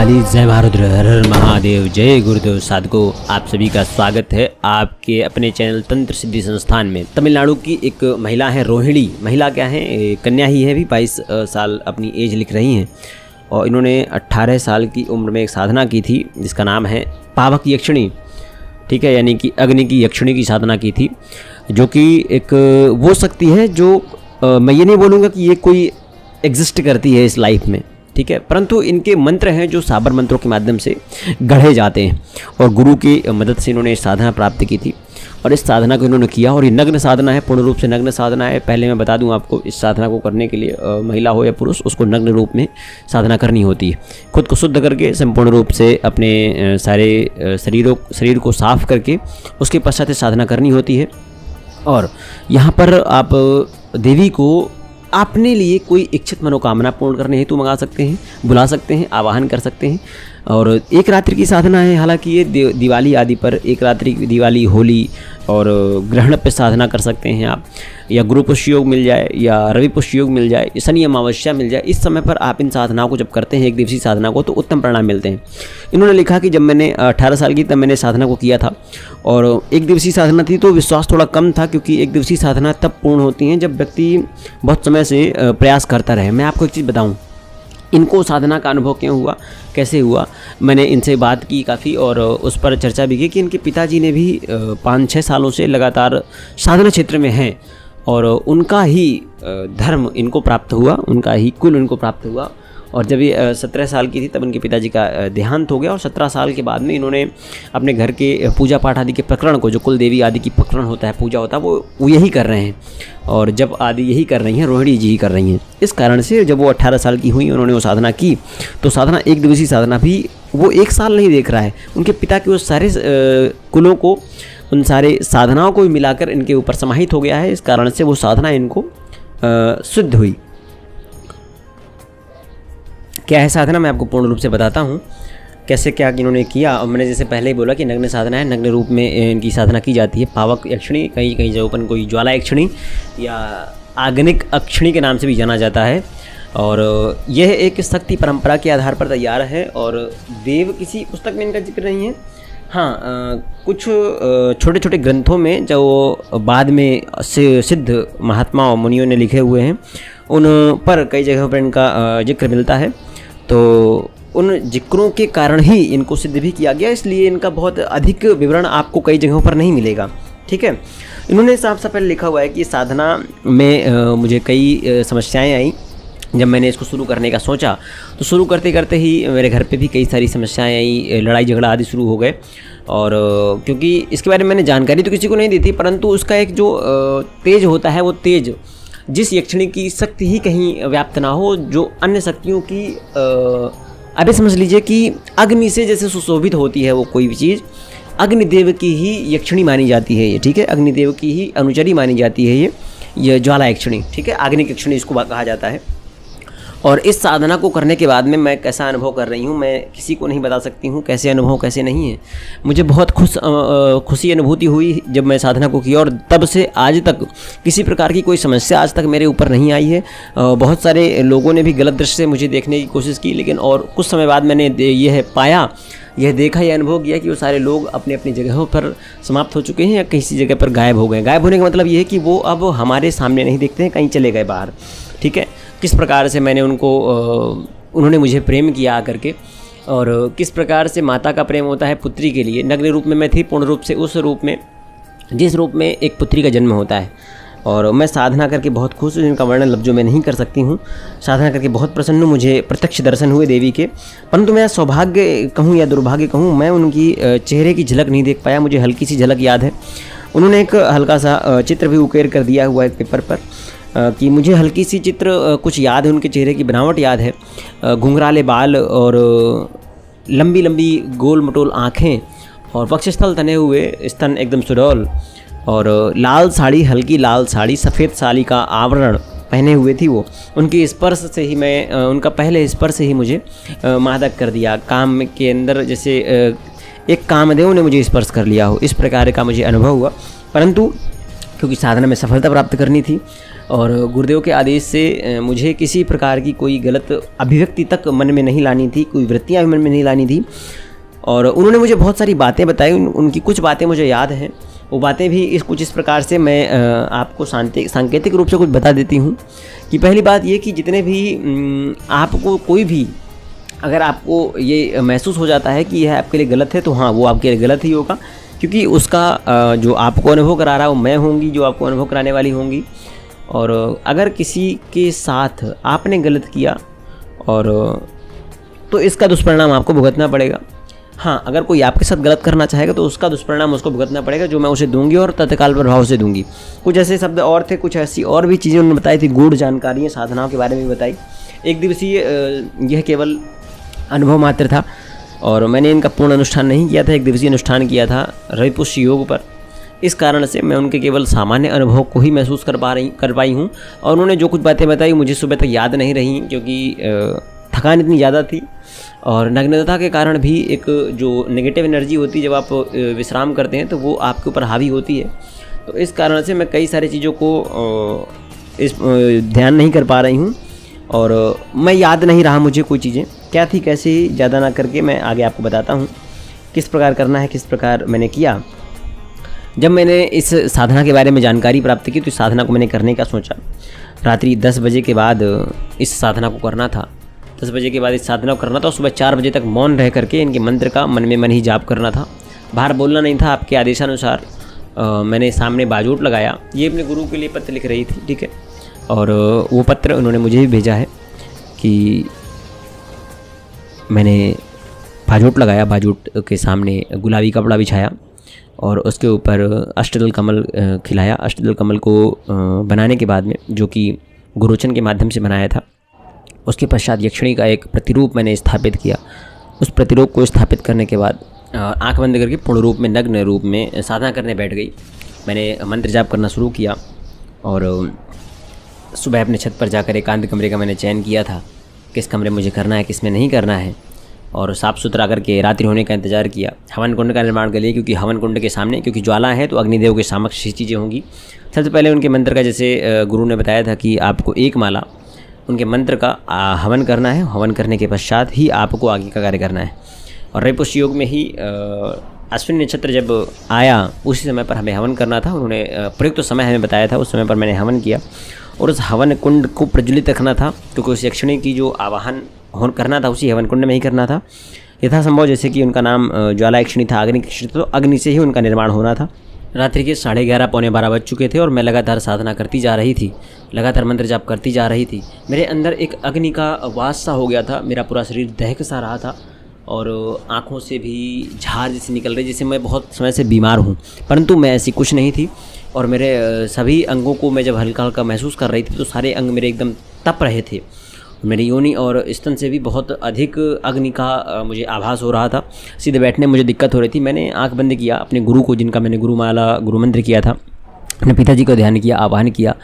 काली, जय भारत, हर हर महादेव, जय गुरुदेव साधकों। आप सभी का स्वागत है आपके अपने चैनल तंत्र सिद्धि संस्थान में। तमिलनाडु की एक महिला है रोहिणी, महिला क्या है, कन्या ही है, भी 22 साल अपनी एज लिख रही हैं और इन्होंने 18 साल की उम्र में एक साधना की थी जिसका नाम है पावक यक्षिणी, ठीक है, यानी कि अग्नि की यक्षिणी की साधना की थी, जो कि एक वो शक्ति है जो मैं ये नहीं बोलूँगा कि ये कोई एग्जिस्ट करती है इस लाइफ में, ठीक है, परंतु इनके मंत्र हैं जो साबर मंत्रों के माध्यम से गढ़े जाते हैं और गुरु की मदद से इन्होंने साधना प्राप्त की थी और इस साधना को इन्होंने किया। और ये नग्न साधना है, पूर्ण रूप से नग्न साधना है। पहले मैं बता दूं आपको, इस साधना को करने के लिए महिला हो या पुरुष, उसको नग्न रूप में साधना करनी होती है। खुद को शुद्ध करके संपूर्ण रूप से अपने सारे शरीर को साफ करके उसके पश्चात साधना करनी होती है। और यहाँ पर आप देवी को अपने लिए कोई इच्छित मनोकामना पूर्ण करने हेतु मंगा सकते हैं, बुला सकते हैं, आवाहन कर सकते हैं। और एक रात्रि की साधना है, हालांकि ये दिवाली आदि पर, एक रात्रि, दिवाली, होली और ग्रहण पे साधना कर सकते हैं आप, या गुरु पुष्य योग मिल जाए या रवि पुष्य योग मिल जाए, शनि अमावस्या मिल जाए, इस समय पर आप इन साधनाओं को जब करते हैं, एक दिवसीय साधना को, तो उत्तम परिणाम मिलते हैं। इन्होंने लिखा कि जब मैंने 18 साल की तब मैंने साधना को किया था और एक दिवसीय साधना थी तो विश्वास थोड़ा कम था, क्योंकि एक दिवसीय साधना तब पूर्ण होती हैं जब व्यक्ति बहुत समय से प्रयास करता रहे। मैं आपको एक चीज़ बताऊँ, इनको साधना का अनुभव क्यों हुआ, कैसे हुआ, मैंने इनसे बात की काफ़ी और उस पर चर्चा भी की कि इनके पिताजी ने भी 5-6 सालों से लगातार साधना क्षेत्र में हैं और उनका ही धर्म इनको प्राप्त हुआ, उनका ही कुल इनको प्राप्त हुआ। और जब ये 17 साल की थी तब उनके पिताजी का देहांत हो गया और 17 साल के बाद में इन्होंने अपने घर के पूजा पाठ आदि के प्रकरण को, जो कुल देवी आदि की प्रकरण होता है, पूजा होता है, वो यही कर रहे हैं और जब आदि यही कर रही हैं, रोहिणी जी ही कर रही हैं। इस कारण से जब वो 18 साल की हुई, उन्होंने वो साधना की, तो साधना एक दिवसीय साधना भी वो 1 साल नहीं देख रहा है, उनके पिता के उस सारे कुलों को, उन सारे साधनाओं को भी मिलाकर इनके ऊपर समाहित हो गया है। इस कारण से वो साधना इनको सिद्ध हुई। क्या है साधना, मैं आपको पूर्ण रूप से बताता हूँ कैसे क्या इन्होंने किया। और मैंने जैसे पहले ही बोला कि नग्न साधना है, नग्न रूप में इनकी साधना की जाती है। पावक यक्षिणी, कहीं कहीं जगहों पर कोई ज्वाला यक्षिणी या आग्निक अक्षिणी के नाम से भी जाना जाता है। और यह एक शक्ति परंपरा के आधार पर तैयार है और देव किसी पुस्तक में इनका जिक्र नहीं है। हाँ, कुछ छोटे छोटे ग्रंथों में जो बाद में सिद्ध महात्मा और मुनियों ने लिखे हुए हैं, उन पर कई जगहों पर इनका जिक्र मिलता है। तो उन जिक्रों के कारण ही इनको सिद्ध भी किया गया, इसलिए इनका बहुत अधिक विवरण आपको कई जगहों पर नहीं मिलेगा, ठीक है। इन्होंने साफ साफ पहले लिखा हुआ है कि साधना में मुझे कई समस्याएं आई। जब मैंने इसको शुरू करने का सोचा तो शुरू करते करते ही मेरे घर पे भी कई सारी समस्याएं आई, लड़ाई झगड़ा आदि शुरू हो गए। और क्योंकि इसके बारे में मैंने जानकारी तो किसी को नहीं दी थी, परंतु उसका एक जो तेज होता है, वो तेज जिस यक्षिणी की शक्ति ही कहीं व्याप्त ना हो, जो अन्य शक्तियों की अभी समझ लीजिए कि अग्नि से जैसे सुशोभित होती है वो कोई भी चीज़, अग्निदेव की ही यक्षिणी मानी जाती है ये, ठीक है, अग्निदेव की ही अनुचरी मानी जाती है ये ज्वाला यक्षिणी, ठीक है, आग्निक यक्षिणी इसको कहा जाता है। और इस साधना को करने के बाद में मैं कैसा अनुभव कर रही हूँ, मैं किसी को नहीं बता सकती हूँ कैसे अनुभव कैसे नहीं है। मुझे बहुत खुशी अनुभूति हुई जब मैं साधना को किया और तब से आज तक किसी प्रकार की कोई समस्या आज तक मेरे ऊपर नहीं आई है। बहुत सारे लोगों ने भी गलत दृष्टि से मुझे देखने की कोशिश की, लेकिन और कुछ समय बाद मैंने यह पाया, यह देखा, यह अनुभव किया कि वो सारे लोग अपने अपनी जगहों पर समाप्त हो चुके हैं या किसी जगह पर गायब हो गए। गायब होने का मतलब ये है कि वो अब हमारे सामने नहीं दिखते हैं, कहीं चले गए बाहर, ठीक है। किस प्रकार से मैंने उन्होंने मुझे प्रेम किया आकर के, और किस प्रकार से माता का प्रेम होता है पुत्री के लिए। नग्न रूप में मैं थी, पूर्ण रूप से उस रूप में जिस रूप में एक पुत्री का जन्म होता है। और मैं साधना करके बहुत खुश हूँ, जिनका वर्णन लफ्ज़ों में नहीं कर सकती हूँ। साधना करके बहुत प्रसन्न हूँ, मुझे प्रत्यक्ष दर्शन हुए देवी के, परंतु मैं सौभाग्य कहूँ या दुर्भाग्य कहूँ, मैं उनकी चेहरे की झलक नहीं देख पाया। मुझे हल्की सी झलक याद है, उन्होंने एक हल्का सा चित्र भी उकेर कर दिया हुआ है पेपर पर, कि मुझे हल्की सी चित्र कुछ याद है, उनके चेहरे की बनावट याद है, घुंघराले बाल और लंबी लंबी गोल मटोल आँखें और वक्षस्थल तने हुए, स्तन एकदम सुडौल, और लाल साड़ी, हल्की लाल साड़ी, सफ़ेद साड़ी का आवरण पहने हुए थी वो। उनके स्पर्श से ही मैं, उनका पहले स्पर्श से ही मुझे मादक कर दिया, काम के अंदर जैसे एक कामदेव ने मुझे स्पर्श कर लिया हो, इस प्रकार का मुझे अनुभव हुआ। परंतु क्योंकि साधना में सफलता प्राप्त करनी थी और गुरुदेव के आदेश से मुझे किसी प्रकार की कोई गलत अभिव्यक्ति तक मन में नहीं लानी थी, कोई वृत्तियाँ भी मन में नहीं लानी थी। और उन्होंने मुझे बहुत सारी बातें बताई, उनकी कुछ बातें मुझे याद हैं। वो बातें भी कुछ इस प्रकार से मैं आपको सांकेतिक रूप से कुछ बता देती हूँ कि पहली बात ये कि जितने भी आपको कोई भी अगर आपको ये महसूस हो जाता है कि यह आपके लिए गलत है, तो हाँ, वो आपके लिए गलत ही होगा, क्योंकि उसका जो आपको अनुभव करा रहा है वो मैं होंगी, जो आपको अनुभव कराने वाली होंगी। और अगर किसी के साथ आपने गलत किया और तो इसका दुष्परिणाम आपको भुगतना पड़ेगा। हाँ, अगर कोई आपके साथ गलत करना चाहेगा तो उसका दुष्परिणाम उसको भुगतना पड़ेगा, जो मैं उसे दूंगी और तत्काल प्रभाव से दूंगी। कुछ ऐसे शब्द और थे, कुछ ऐसी और भी चीज़ें उन्होंने बताई थी, गूढ़ जानकारियाँ साधनाओं के बारे में भी बताई। एक दिवसीय यह केवल अनुभव मात्र था और मैंने इनका पूर्ण अनुष्ठान नहीं किया था, एक दिवसीय अनुष्ठान किया था रविपुष्य योग पर। इस कारण से मैं उनके केवल सामान्य अनुभव को ही महसूस कर पाई हूँ। और उन्होंने जो कुछ बातें बताई मुझे सुबह तक याद नहीं रही, क्योंकि थकान इतनी ज़्यादा थी और नग्नता के कारण भी एक जो नेगेटिव एनर्जी होती है जब आप विश्राम करते हैं तो वो आपके ऊपर हावी होती है। तो इस कारण से मैं कई सारी चीज़ों को ध्यान नहीं कर पा रही हूँ और मैं याद नहीं रहा मुझे कोई चीज़ें क्या थी, कैसे ही ज़्यादा ना करके मैं आगे आपको बताता हूँ किस प्रकार करना है, किस प्रकार मैंने किया। जब मैंने इस साधना के बारे में जानकारी प्राप्त की तो इस साधना को मैंने करने का सोचा। रात्रि 10 बजे के बाद इस साधना को करना था, 10 बजे के बाद इस साधना को करना था और सुबह 4 बजे तक मौन रह करके इनके मंत्र का मन में मन ही जाप करना था। बाहर बोलना नहीं था। आपके आदेशानुसार मैंने सामने बाजूट लगाया। ये अपने गुरु के लिए पत्र लिख रही थी, ठीक है। और वो पत्र उन्होंने मुझे भी भेजा है कि मैंने बाजूट लगाया, बाजूट के सामने गुलाबी कपड़ा बिछाया और उसके ऊपर अष्टदल कमल खिलाया। अष्टदल कमल को बनाने के बाद में, जो कि गुरोचन के माध्यम से बनाया था, उसके पश्चात यक्षिणी का एक प्रतिरूप मैंने स्थापित किया। उस प्रतिरूप को स्थापित करने के बाद आंख बंद करके पूर्ण रूप में, नग्न रूप में साधना करने बैठ गई। मैंने मंत्र जाप करना शुरू किया और सुबह अपने छत पर जाकर एकांत कमरे का मैंने चयन किया था, किस कमरे मुझे करना है, किस में नहीं करना है, और साफ़ सुथरा करके रात्रि होने का इंतज़ार किया। हवन कुंड का निर्माण कर लिया, क्योंकि हवन कुंड के सामने, क्योंकि ज्वाला है तो अग्निदेव के समक्ष ही चीज़ें होंगी। सबसे पहले उनके मंत्र का, जैसे गुरु ने बताया था कि आपको एक माला उनके मंत्र का हवन करना है। हवन करने के पश्चात ही आपको आगे का कार्य करना है। और रविपुष्य योग में ही अश्विनी नक्षत्र जब आया उसी समय पर हमें हवन करना था। उन्होंने प्रयुक्त समय हमें बताया था, उस समय पर मैंने हवन किया और उस हवन कुंड को प्रज्वलित रखना था, क्योंकि उस यक्षिणी की जो आवाहन करना था उसी हवन कुंड में ही करना था। यथासंभव, जैसे कि उनका नाम ज्वाला यक्षिणी था, अग्नि यक्षिणी, तो अग्नि से ही उनका निर्माण होना था। रात्रि के 11:30 पौने 12 बज चुके थे और मैं लगातार साधना करती जा रही थी, लगातार मंत्र जाप करती जा रही थी। मेरे अंदर एक अग्नि का वास सा हो गया था, मेरा पूरा शरीर दहक सा रहा था और आँखों से भी झार जैसी निकल रही, जैसे मैं बहुत समय से बीमार हूँ, परंतु मैं ऐसी कुछ नहीं थी। और मेरे सभी अंगों को मैं जब हल्का हल्का महसूस कर रही थी तो सारे अंग मेरे एकदम तप रहे थे। मेरी योनि और स्तन से भी बहुत अधिक अग्नि का मुझे आभास हो रहा था। सीधे बैठने में मुझे दिक्कत हो रही थी। मैंने आंख बंद किया, अपने गुरु को, जिनका मैंने गुरुमाला गुरुमंत्र किया था, अपने पिताजी को ध्यान किया, आवाहन किया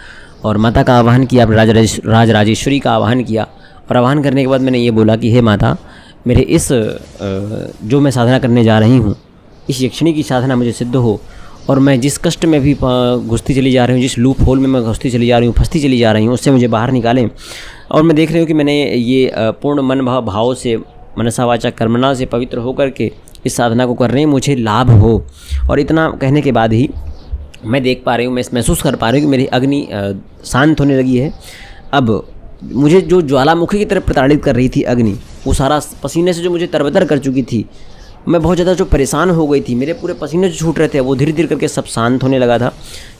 और माता का आवाहन किया, राज राजेश्वरी का आवाहन किया। और आवाहन करने के बाद मैंने ये बोला कि हे माता, मेरे इस जो मैं साधना करने जा रही हूँ, इस यक्षिणी की साधना मुझे सिद्ध हो और मैं जिस कष्ट में भी घुसती चली जा रही हूँ, जिस लूप होल में मैं घुसती चली जा रही हूँ, फंसती चली जा रही हूँ, उससे मुझे बाहर निकालें। और मैं देख रही हूँ कि मैंने ये पूर्ण मन भाव से, मनसा वाचा कर्मणा से पवित्र होकर के इस साधना को कर रही हूँ, मुझे लाभ हो। और इतना कहने के बाद ही मैं देख पा रही हूँ, मैं महसूस कर पा रही हूँ कि मेरी अग्नि शांत होने लगी है। अब मुझे जो ज्वालामुखी की तरफ प्रताड़ित कर रही थी अग्नि, वो सारा पसीने से जो मुझे तरबतर कर चुकी थी, मैं बहुत ज़्यादा जो परेशान हो गई थी, मेरे पूरे पसीने जो छूट रहे थे, वो धीरे धीरे करके सब शांत होने लगा था।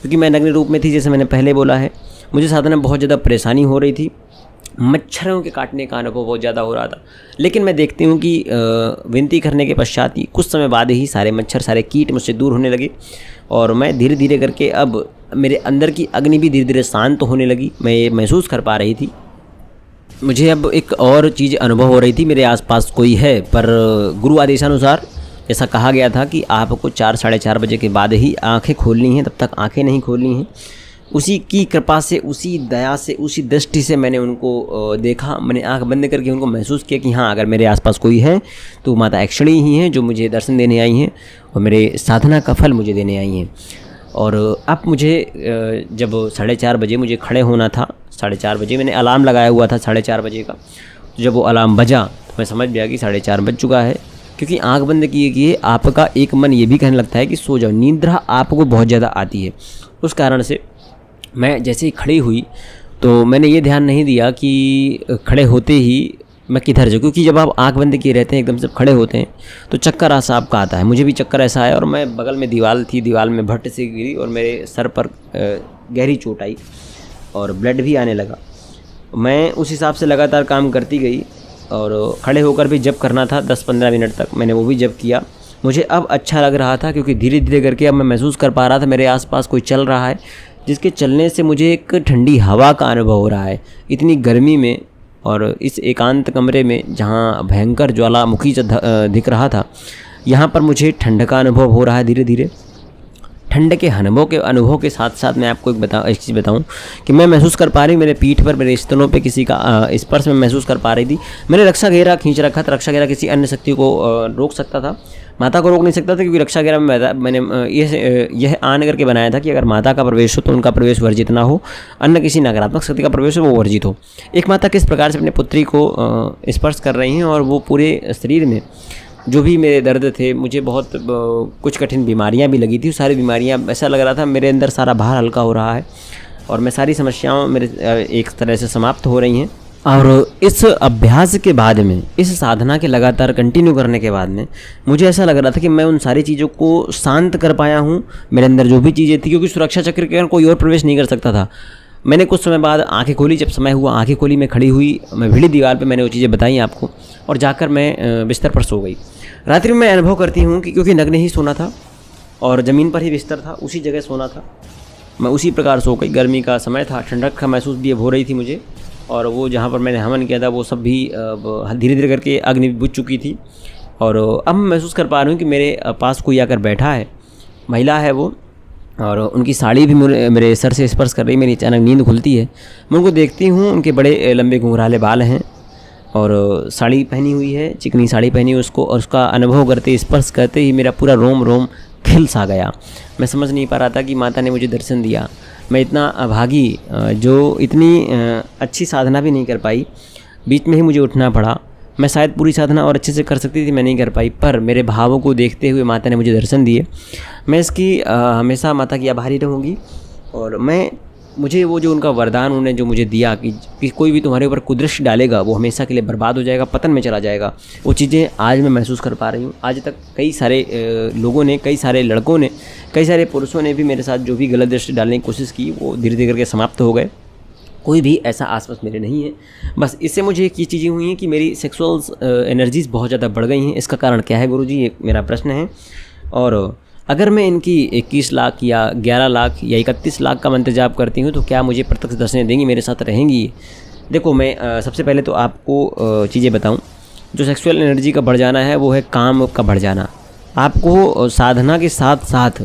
क्योंकि मैं नग्न रूप में थी, जैसे मैंने पहले बोला है, मुझे साधना में बहुत ज़्यादा परेशानी हो रही थी। मच्छरों के काटने का अनुभव बहुत ज़्यादा हो रहा था। लेकिन मैं देखती हूँ कि विनती करने के पश्चात ही कुछ समय बाद ही सारे मच्छर, सारे कीट मुझसे दूर होने लगे और मैं धीरे धीरे करके, अब मेरे अंदर की अग्नि भी धीरे धीरे शांत होने लगी। मैं ये महसूस कर पा रही थी। मुझे अब एक और चीज़ अनुभव हो रही थी, मेरे आसपास कोई है, पर गुरु आदेशानुसार ऐसा कहा गया था कि आपको 4 साढ़े 4 बजे के बाद ही आंखें खोलनी हैं, तब तक आंखें नहीं खोलनी हैं। उसी की कृपा से, उसी दया से, उसी दृष्टि से मैंने उनको देखा। मैंने आंख बंद करके उनको महसूस किया कि हाँ, अगर मेरे आसपास कोई है तो माता यक्षिणी ही हैं, जो मुझे दर्शन देने आई हैं और मेरे साधना का फल मुझे देने आई हैं। और अब मुझे जब 4:30 बजे मुझे खड़े होना था, 4:30 बजे मैंने अलार्म लगाया हुआ था 4:30 बजे का, तो जब वो अलार्म बजा तो मैं समझ गया कि 4:30 बज चुका है। क्योंकि आंख बंद किए आपका एक मन ये भी कहने लगता है कि सो जाओ, निद्रा आपको बहुत ज़्यादा आती है। उस कारण से मैं जैसे ही खड़ी हुई तो मैंने ये ध्यान नहीं दिया कि खड़े होते ही मैं किधर जाऊँ, क्योंकि जब आप आंख बंद किए रहते हैं एकदम से खड़े होते हैं तो चक्कर ऐसा आपका आता है। मुझे भी चक्कर ऐसा आया और मैं बगल में दीवार थी, दीवार में भट्ट से गिरी और मेरे सर पर गहरी चोट आई और ब्लड भी आने लगा। मैं उस हिसाब से लगातार काम करती गई और खड़े होकर भी जब करना था 10-15 मिनट तक मैंने वो भी जब किया। मुझे अब अच्छा लग रहा था क्योंकि धीरे धीरे करके अब मैं महसूस कर पा रहा था मेरे आसपास कोई चल रहा है, जिसके चलने से मुझे एक ठंडी हवा का अनुभव हो रहा है। इतनी गर्मी में और इस एकांत कमरे में जहाँ भयंकर ज्वालामुखी दिख रहा था, यहाँ पर मुझे ठंड का अनुभव हो रहा है धीरे धीरे। ठंड के अनुभव के साथ साथ मैं आपको एक चीज़ बताऊं कि मैं महसूस कर पा रही, मेरे पीठ पर, मेरे स्तनों पे किसी का स्पर्श मैं महसूस कर पा रही थी। मैंने रक्षा घेरा खींच रखा था। रक्षा घेरा किसी अन्य शक्ति को रोक सकता था, माता को रोक नहीं सकता था, क्योंकि रक्षा घेरा में मैंने यह आन करके बनाया था कि अगर माता का प्रवेश हो तो उनका प्रवेश वर्जित ना हो, अन्य किसी नकारात्मक शक्ति का प्रवेश हो वो वर्जित हो। एक माता किस प्रकार से अपने पुत्री को स्पर्श कर रही हैं और वो पूरे शरीर में जो भी मेरे दर्द थे, मुझे बहुत कुछ कठिन बीमारियां भी लगी थी, सारी बीमारियां, ऐसा लग रहा था मेरे अंदर सारा भार हल्का हो रहा है और मैं सारी समस्याओं मेरे एक तरह से समाप्त हो रही हैं। और इस अभ्यास के बाद में, इस साधना के लगातार कंटिन्यू करने के बाद में मुझे ऐसा लग रहा था कि मैं उन सारी चीज़ों को शांत कर पाया हूँ। मेरे अंदर जो भी चीज़ें थी, क्योंकि सुरक्षा चक्र के अंदर कोई और प्रवेश नहीं कर सकता था। मैंने कुछ समय बाद आंखें खोली, जब समय हुआ आंखें खोली, मैं खड़ी हुई, मैं भिड़ी दीवार पे मैंने वो चीज़ें बताई आपको और जाकर मैं बिस्तर पर सो गई। रात्रि में मैं अनुभव करती हूँ कि क्योंकि नग्न ही सोना था और ज़मीन पर ही बिस्तर था, उसी जगह सोना था, मैं उसी प्रकार सो गई। गर्मी का समय था, ठंडक का महसूस भी हो रही थी मुझे, और वो जहाँ पर मैंने हवन किया था वो सब भी धीरे धीरे करके अग्नि बुझ चुकी थी। और अब मैं महसूस कर पा रही हूँ कि मेरे पास कोई आकर बैठा है, महिला है वो, और उनकी साड़ी भी मेरे सर से स्पर्श कर रही। मेरी अचानक नींद खुलती है, मैं उनको देखती हूँ, उनके बड़े लंबे घुंघराले बाल हैं और साड़ी पहनी हुई है, चिकनी साड़ी पहनी हुई उसको, और उसका अनुभव करते, स्पर्श करते ही मेरा पूरा रोम रोम खिल सा गया। मैं समझ नहीं पा रहा था कि माता ने मुझे दर्शन दिया। मैं इतना अभागी, जो इतनी अच्छी साधना भी नहीं कर पाई, बीच में ही मुझे उठना पड़ा। मैं शायद पूरी साधना और अच्छे से कर सकती थी, मैं नहीं कर पाई, पर मेरे भावों को देखते हुए माता ने मुझे दर्शन दिए। मैं इसकी हमेशा माता की आभारी रहूँगी। और मुझे वो जो उनका वरदान उन्होंने जो मुझे दिया कि कोई भी तुम्हारे ऊपर कुदृष्टि डालेगा वो हमेशा के लिए बर्बाद हो जाएगा, पतन में चला जाएगा, वो चीज़ें आज मैं महसूस कर पा रही हूँ। आज तक कई सारे लोगों ने, कई सारे लड़कों ने, कई सारे पुरुषों ने भी मेरे साथ जो भी गलत दृष्टि डालने की कोशिश की, वो धीरे धीरे करके समाप्त हो गए। कोई भी ऐसा आसपास मेरे नहीं है। बस इससे मुझे एक ये चीज़ें हुई हैं कि मेरी सेक्सुअल एनर्जीज़ बहुत ज़्यादा बढ़ गई हैं। इसका कारण क्या है गुरुजी, ये मेरा प्रश्न है। और अगर मैं इनकी 21 लाख या 11 लाख या 31 लाख का मंत्र जाप करती हूँ तो क्या मुझे प्रत्यक्ष दर्शन देंगी, मेरे साथ रहेंगी? देखो, मैं सबसे पहले तो आपको चीज़ें बताऊँ। जो सेक्सुअल एनर्जी का बढ़ जाना है वो है काम का बढ़ जाना। आपको साधना के साथ साथ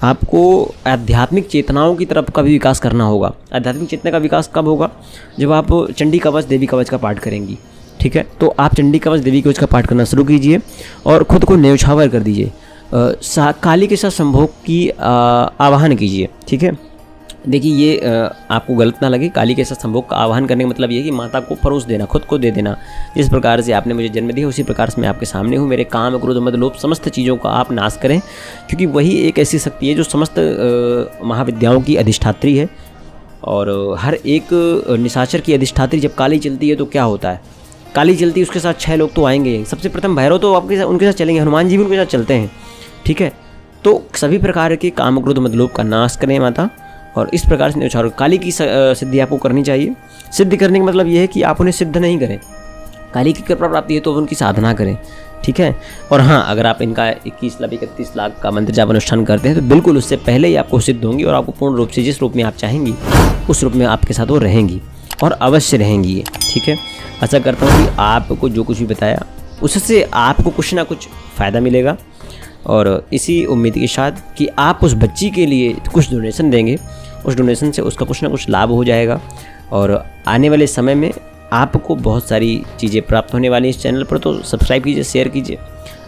आपको आध्यात्मिक चेतनाओं की तरफ का भी विकास करना होगा। आध्यात्मिक चेतना का विकास कब होगा? जब आप चंडी कवच, देवी कवच का पाठ करेंगी। ठीक है, तो आप चंडी कवच, देवी कवच का पाठ करना शुरू कीजिए और ख़ुद को न्यौछावर कर दीजिए। काली के साथ संभोग की आवाहन कीजिए। ठीक है, देखिए ये आपको गलत ना लगे। काली के साथ संभोग का आवाहन करने का मतलब ये है कि माता को परोस देना, खुद को दे देना। जिस प्रकार से आपने मुझे जन्म दिया उसी प्रकार से मैं आपके सामने हूँ। मेरे काम, क्रोध, मद, लोभ समस्त चीज़ों का आप नाश करें, क्योंकि वही एक ऐसी शक्ति है जो समस्त महाविद्याओं की अधिष्ठात्री है। और हर एक निशाचर की अधिष्ठात्री जब काली चलती है तो क्या होता है? काली चलती है, उसके साथ 6 लोग तो आएंगे। सबसे प्रथम भैरव तो आपके साथ, उनके साथ चलेंगे, हनुमान जी भी उनके साथ चलते हैं। ठीक है, तो सभी प्रकार के काम, क्रोध, मद, लोभ का नाश करें माता, और इस प्रकार से न्यौछावर। काली की सिद्धि आपको करनी चाहिए। सिद्धि करने का मतलब ये है कि आप उन्हें सिद्ध नहीं करें। काली की कृपा प्राप्ति है तो उनकी साधना करें। ठीक है, और हाँ, अगर आप इनका 21 लाख 31 लाख का मंत्र जाप अनुष्ठान करते हैं तो बिल्कुल उससे पहले ही आपको सिद्ध होंगी और आपको पूर्ण रूप से जिस रूप में आप चाहेंगी उस रूप में आपके साथ वो रहेंगी और अवश्य रहेंगी। ठीक है, ऐसा करता हूँ कि आपको जो कुछ भी बताया उससे आपको कुछ ना कुछ फ़ायदा मिलेगा, और इसी उम्मीद के साथ कि आप उस बच्ची के लिए कुछ डोनेशन देंगे, उस डोनेशन से उसका कुछ ना कुछ लाभ हो जाएगा। और आने वाले समय में आपको बहुत सारी चीज़ें प्राप्त होने वाली इस चैनल पर, तो सब्सक्राइब कीजिए, शेयर कीजिए।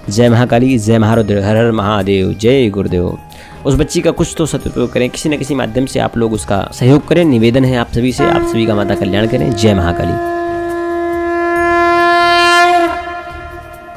जय महाकाली, जय महारुद्र, हर हर महादेव, जय गुरुदेव। उस बच्ची का कुछ तो सदुपयोग करें, किसी न किसी माध्यम से आप लोग उसका सहयोग करें। निवेदन है आप सभी से, आप सभी का माता कल्याण करें। जय महाकाली।